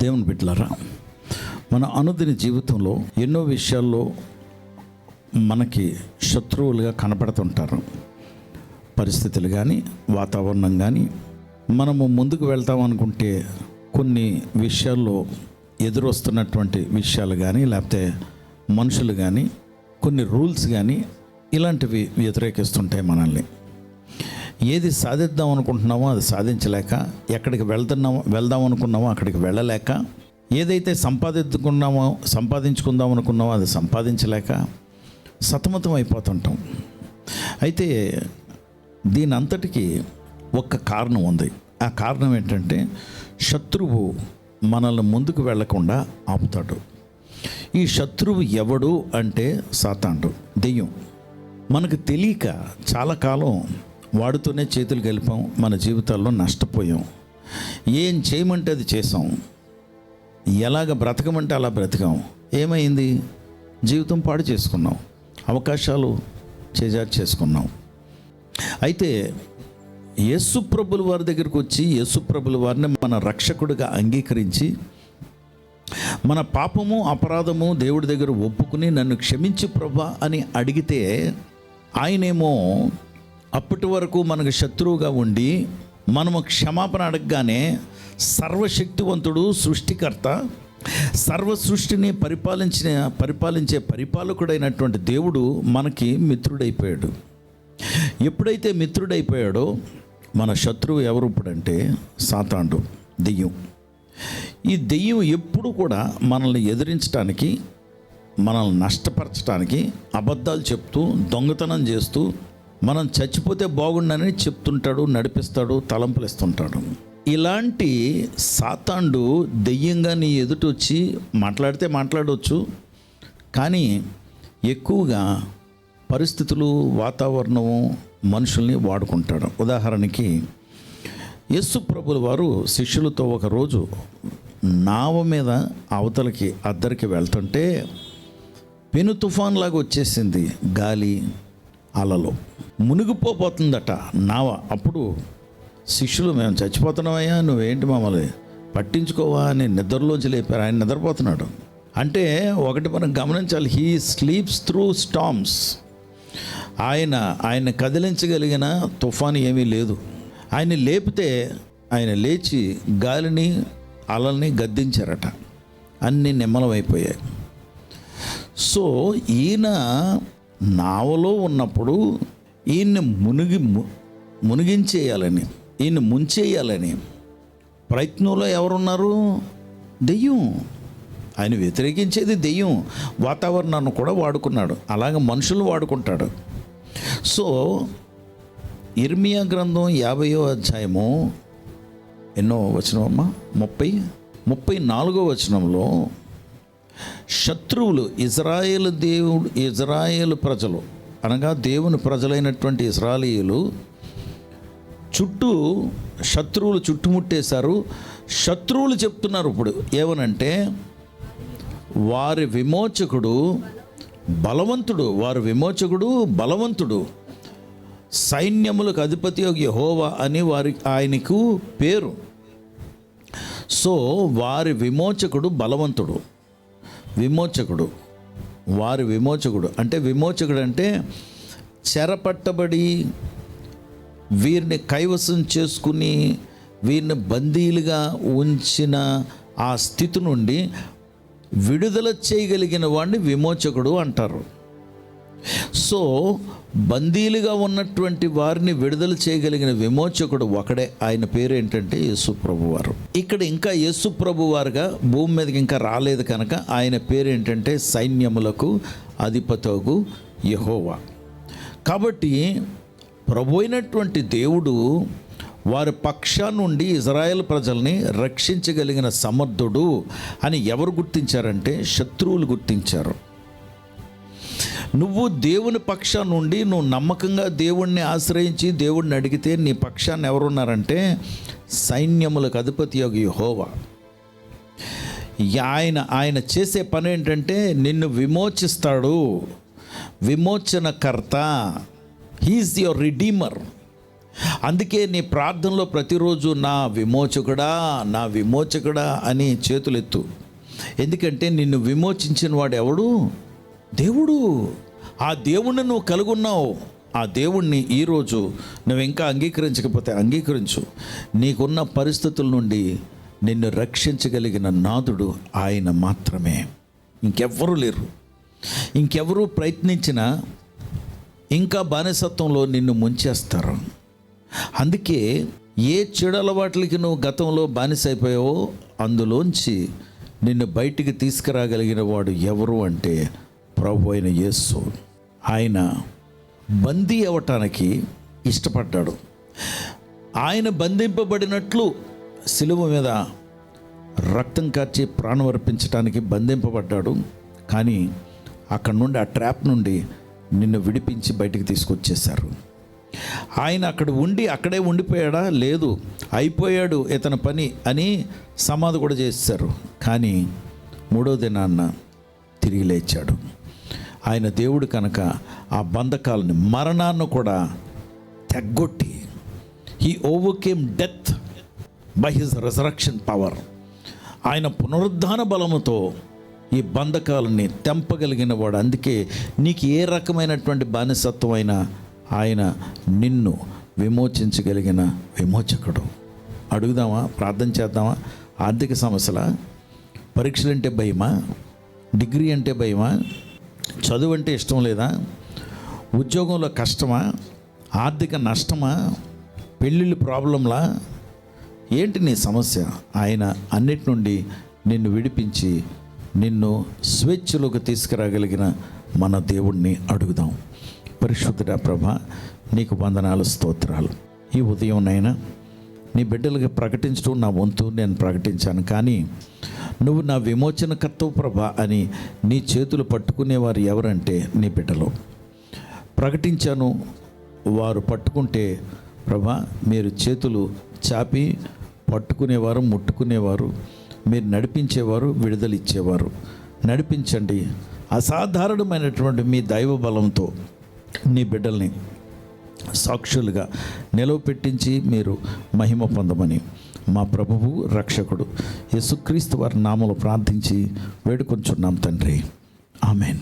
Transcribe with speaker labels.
Speaker 1: దేవుని బిడ్డలారా, మన అనుదిన జీవితంలో ఎన్నో విషయాల్లో మనకి శత్రువులుగా కనపడుతుంటారు. పరిస్థితులు కానీ, వాతావరణం కానీ, మనము ముందుకు వెళ్తామనుకుంటే కొన్ని విషయాల్లో ఎదురొస్తున్నటువంటి విషయాలు కానీ, లేకపోతే మనుషులు కానీ, కొన్ని రూల్స్ కానీ ఇలాంటివి వ్యతిరేకిస్తుంటాయి మనల్ని. ఏది సాధిద్దాం అనుకుంటున్నామో అది సాధించలేక, ఎక్కడికి వెళ్దాం అనుకున్నామో అక్కడికి వెళ్ళలేక, ఏదైతే సంపాదించుకుందాం అనుకున్నామో అది సంపాదించలేక సతమతం అయిపోతుంటాం. అయితే దీని అంతటికీ ఒక్క కారణం ఉంది. ఆ కారణం ఏంటంటే, శత్రువు మనల్ని ముందుకు వెళ్లకుండా ఆపుతాడు. ఈ శత్రువు ఎవడు అంటే సాతానుడు, దెయ్యం. మనకు తెలియక చాలా కాలం వాడితోనే చేతులు కలిపాం, మన జీవితాల్లో నష్టపోయాం. ఏం చేయమంటే అది చేసాం, ఎలాగ బ్రతకమంటే అలా బ్రతికాం. ఏమైంది? జీవితం పాడు చేసుకున్నాం, అవకాశాలు చేసుకున్నాం. అయితే యేసుప్రభుల వారి దగ్గరికి వచ్చి యేసుప్రభుల వారిని మన రక్షకుడిగా అంగీకరించి, మన పాపము అపరాధము దేవుడి దగ్గర ఒప్పుకుని నన్ను క్షమించి ప్రభా అని అడిగితే, ఆయనేమో అప్పటి వరకు మనకు శత్రువుగా ఉండి మనము క్షమాపణ అడగగానే సర్వశక్తివంతుడు, సృష్టికర్త, సర్వ సృష్టిని పరిపాలించే పరిపాలకుడైనటువంటి దేవుడు మనకి మిత్రుడైపోయాడు. ఎప్పుడైతే మిత్రుడైపోయాడో మన శత్రువు ఎవరు ఇప్పుడంటే సాతానుడు, దెయ్యం. ఈ దెయ్యం ఎప్పుడు కూడా మనల్ని ఎదిరించడానికి, మనల్ని నష్టపరచడానికి అబద్ధాలు చెప్తూ, దొంగతనం చేస్తూ, మనం చచ్చిపోతే బాగుండని చెప్తుంటాడు, నడిపిస్తాడు, తలంపులు ఇస్తుంటాడు. ఇలాంటి సాతానుడు దెయ్యంగా నీ ఎదుటి వచ్చి మాట్లాడితే మాట్లాడవచ్చు, కానీ ఎక్కువగా పరిస్థితులు, వాతావరణము, మనుషుల్ని వాడుకుంటాడు. ఉదాహరణకి యేసు ప్రభుల వారు శిష్యులతో ఒకరోజు నావ మీద అవతలకి అద్దరికి వెళ్తుంటే పెను తుఫాన్ లాగా వచ్చేసింది. గాలి అలలో మునిగిపోతుందట నావ. అప్పుడు శిష్యులు, మేము చచ్చిపోతున్నామయ్యా, నువ్వేంటి మమ్మల్ని పట్టించుకోవా అని నిద్రలోంచి లేపారు. ఆయన నిద్రపోతున్నాడు. అంటే ఒకటి మనం గమనించాలి, హీ స్లీప్స్ త్రూ స్టార్మ్స్. ఆయన కదిలించగలిగిన తుఫాను ఏమీ లేదు. ఆయన లేపితే ఆయన లేచి గాలిని అలల్ని గద్దించారట. అన్నీ నిమ్మలమైపోయాయి. సో ఈయన నావలో ఉన్నప్పుడు ఈయన్ని మునిగించేయాలని, ఈయన్ని ముంచేయాలని ప్రయత్నంలో ఎవరున్నారు? దెయ్యం. ఆయన వ్యతిరేకించేది దెయ్యం. వాతావరణాన్ని కూడా వాడుకున్నాడు, అలాగే మనుషులు వాడుకుంటాడు. సో ఇర్మియా గ్రంథం 50వ అధ్యాయము ఎన్నో వచనమమ్మా, 34వ వచనంలో శత్రువులు ఇజ్రాయేలు ప్రజలు అనగా దేవుని ప్రజలైనటువంటి ఇశ్రాయేలీయులు శత్రువులు చుట్టుముట్టేశారు. శత్రువులు చెప్తున్నారు ఇప్పుడు ఏమనంటే, వారి విమోచకుడు బలవంతుడు, సైన్యములకు అధిపతి యెహోవా అని ఆయనకు పేరు. సో వారి విమోచకుడు బలవంతుడు, వారి విమోచకుడు అంటే చెరపట్టబడి వీరిని కైవసం చేసుకుని వీరిని బందీలుగా ఉంచిన ఆ స్థితి నుండి విడుదల చేయగలిగిన వాడిని విమోచకుడు అంటారు. సో బందీలుగా ఉన్నటువంటి వారిని విడుదల చేయగలిగిన విమోచకుడు ఒకడే. ఆయన పేరు ఏంటంటే యేసు ప్రభువారు. ఇక్కడ ఇంకా యేసు ప్రభువారుగా భూమి మీదకి ఇంకా రాలేదు కనుక ఆయన పేరు ఏంటంటే సైన్యములకు అధిపతగు యెహోవా. కాబట్టి ప్రభు అయినటువంటి దేవుడు వారి పక్షా నుండి ఇజ్రాయేల్ ప్రజల్ని రక్షించగలిగిన సమర్థుడు అని ఎవరు గుర్తించారంటే శత్రువులు గుర్తించారు. నువ్వు దేవుని పక్షా నుండి నువ్వు నమ్మకంగా దేవుణ్ణి ఆశ్రయించి దేవుణ్ణి అడిగితే నీ పక్షాన్ని ఎవరున్నారంటే సైన్యములకు అధిపతి యెహోవా. ఆయన చేసే పని ఏంటంటే నిన్ను విమోచిస్తాడు, విమోచనకర్త. He is your redeemer. అందుకే నీ ప్రార్థనలో ప్రతిరోజు నా విమోచకుడా అని చేతులెత్తు. ఎందుకంటే నిన్ను విమోచించిన వాడు ఎవడు? దేవుడు. ఆ దేవుణ్ణి నువ్వు కలుగున్నావు. ఆ దేవుణ్ణి ఈరోజు నువ్వు ఇంకా అంగీకరించకపోతే అంగీకరించు. నీకున్న పరిస్థితుల నుండి నిన్ను రక్షించగలిగిన నాథుడు ఆయన మాత్రమే, ఇంకెవ్వరూ లేరు. ఇంకెవరూ ప్రయత్నించినా ఇంకా బానిసత్వంలో నిన్ను ముంచేస్తారు. అందుకే ఏ చెడు అలవాట్లకి నువ్వు గతంలో బానిస అయిపోయావో అందులోంచి నిన్ను బయటికి తీసుకురాగలిగిన వాడు ఎవరు అంటే ప్రభు అయిన యేసు. ఆయన బందీ అవ్వటానికి ఇష్టపడ్డాడు. ఆయన బంధింపబడినట్లు సిలువ మీద రక్తం కార్చి ప్రాణం అర్పించడానికి బంధింపబడ్డాడు. కానీ అక్కడ నుండి, ఆ ట్రాప్ నుండి నిన్ను విడిపించి బయటికి తీసుకొచ్చేశారు. ఆయన అక్కడే ఉండిపోయాడా? లేదు, అయిపోయాడు ఇతని పని అని సమాధి కూడా చేశారు. కానీ మూడో దినాన్న తిరిగి లేచాడు. ఆయన దేవుడు కనుక ఆ బంధకాలని, మరణాన్ని కూడా తెగ్గొట్టి he overcame death by his resurrection power. ఆయన పునరుద్ధాన బలముతో ఈ బంధకాలని తెంపగలిగిన వాడు. అందుకే నీకు ఏ రకమైనటువంటి బానిసత్వం అయినా ఆయన నిన్ను విమోచించగలిగిన విమోచకుడు. అడుగుదామా? ప్రార్థన చేద్దామా? ఆర్థిక సమస్యల, పరీక్షలంటే భయమా? డిగ్రీ అంటే భయమా? చదువు అంటే ఇష్టం లేదా? ఉద్యోగంలో కష్టమా? ఆర్థిక నష్టమా? పెళ్ళిళ్ళు ప్రాబ్లంలా? ఏంటి నీ సమస్య? ఆయన అన్నిటి నుండి నిన్ను విడిపించి నిన్ను స్వేచ్ఛలోకి తీసుకురాగలిగిన మన దేవుణ్ణి అడుగుదాం. పరిశుద్ధుడా ప్రభా, నీకు వందనాలు, స్తోత్రాలు. ఈ ఉదయంనైనా నీ బిడ్డలుగా ప్రకటించడం నా వంతు, నేను ప్రకటించాను. కానీ నువ్వు నా విమోచనకర్తవు ప్రభా అని నీ చేతులు పట్టుకునేవారు ఎవరంటే నీ బిడ్డలు. ప్రకటించాను, వారు పట్టుకుంటే ప్రభా మీరు చేతులు చాపి పట్టుకునేవారు, ముట్టుకునేవారు, మీరు నడిపించేవారు, విడుదల ఇచ్చేవారు. నడిపించండి. అసాధారణమైనటువంటి మీ దైవ బలంతో నీ బిడ్డల్ని సాక్షులుగా నిలవపెట్టించి మీరు మహిమ పొందమని మా ప్రభువు రక్షకుడు యేసుక్రీస్తు వారి నామములో ప్రార్థించి వేడుకొంచున్నాం తండ్రి. ఆమెన్.